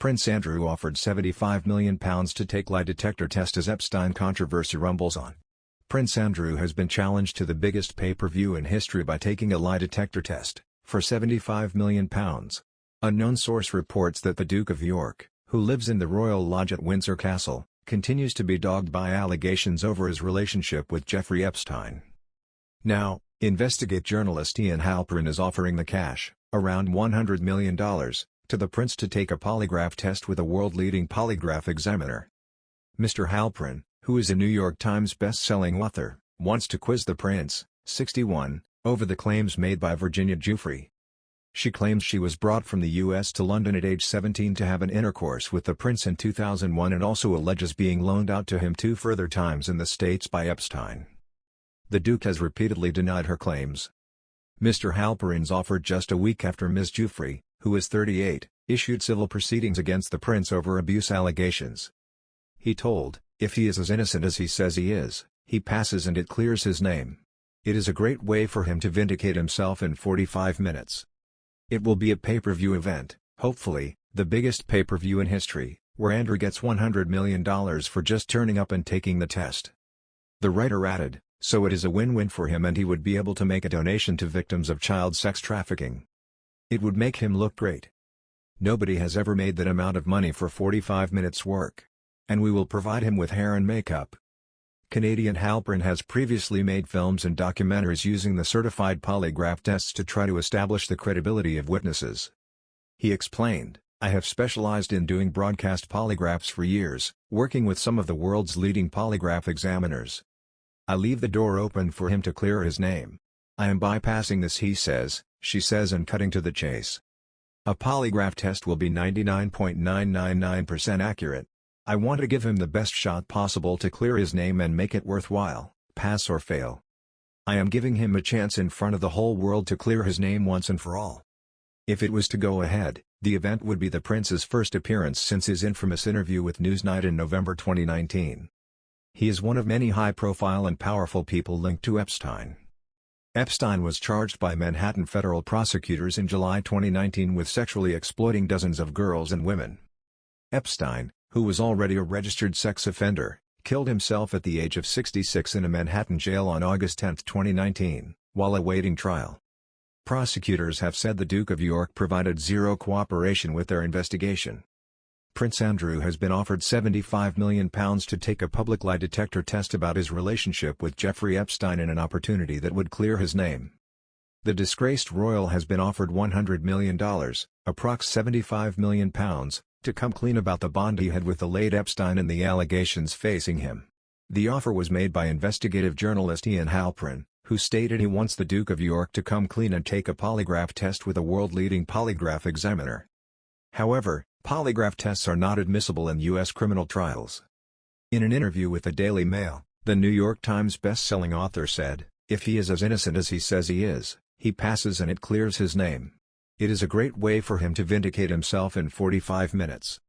Prince Andrew offered £75 million to take lie detector test as Epstein controversy rumbles on. Prince Andrew has been challenged to the biggest pay-per-view in history by taking a lie detector test, for £75 million. A known source reports that the Duke of York, who lives in the Royal Lodge at Windsor Castle, continues to be dogged by allegations over his relationship with Jeffrey Epstein. Now, Investigate journalist Ian Halperin is offering the cash, around $100 million, to the prince to take a polygraph test with a world-leading polygraph examiner. Mr. Halperin, who is a New York Times best-selling author, wants to quiz the prince, 61, over the claims made by Virginia Giuffre. She claims she was brought from the U.S. to London at age 17 to have an intercourse with the prince in 2001 and also alleges being loaned out to him 2 further times in the States by Epstein. The Duke has repeatedly denied her claims. Mr. Halperin's offered just a week after Ms. Giuffre, who is 38, issued civil proceedings against the prince over abuse allegations. He told, "If he is as innocent as he says he is, he passes and it clears his name. It is a great way for him to vindicate himself in 45 minutes. It will be a pay-per-view event, hopefully, the biggest pay-per-view in history, where Andrew gets $100 million for just turning up and taking the test." The writer added, "So it is a win-win for him and he would be able to make a donation to victims of child sex trafficking. It would make him look great. Nobody has ever made that amount of money for 45 minutes work. And we will provide him with hair and makeup." Canadian Halperin has previously made films and documentaries using the certified polygraph tests to try to establish the credibility of witnesses. He explained, "I have specialized in doing broadcast polygraphs for years, working with some of the world's leading polygraph examiners. I leave the door open for him to clear his name. I am bypassing this he says, she says and cutting to the chase. A polygraph test will be 99.999% accurate. I want to give him the best shot possible to clear his name and make it worthwhile, pass or fail. I am giving him a chance in front of the whole world to clear his name once and for all." If it was to go ahead, the event would be the prince's first appearance since his infamous interview with Newsnight in November 2019. He is one of many high-profile and powerful people linked to Epstein. Epstein was charged by Manhattan federal prosecutors in July 2019 with sexually exploiting dozens of girls and women. Epstein, who was already a registered sex offender, killed himself at the age of 66 in a Manhattan jail on August 10, 2019, while awaiting trial. Prosecutors have said the Duke of York provided zero cooperation with their investigation. Prince Andrew has been offered £75 million to take a public lie detector test about his relationship with Jeffrey Epstein in an opportunity that would clear his name. The disgraced royal has been offered $100 million, approx £75 million, to come clean about the bond he had with the late Epstein and the allegations facing him. The offer was made by investigative journalist Ian Halperin, who stated he wants the Duke of York to come clean and take a polygraph test with a world-leading polygraph examiner. However, polygraph tests are not admissible in U.S. criminal trials. In an interview with the Daily Mail, the New York Times best-selling author said, "If he is as innocent as he says he is, he passes and it clears his name. It is a great way for him to vindicate himself in 45 minutes.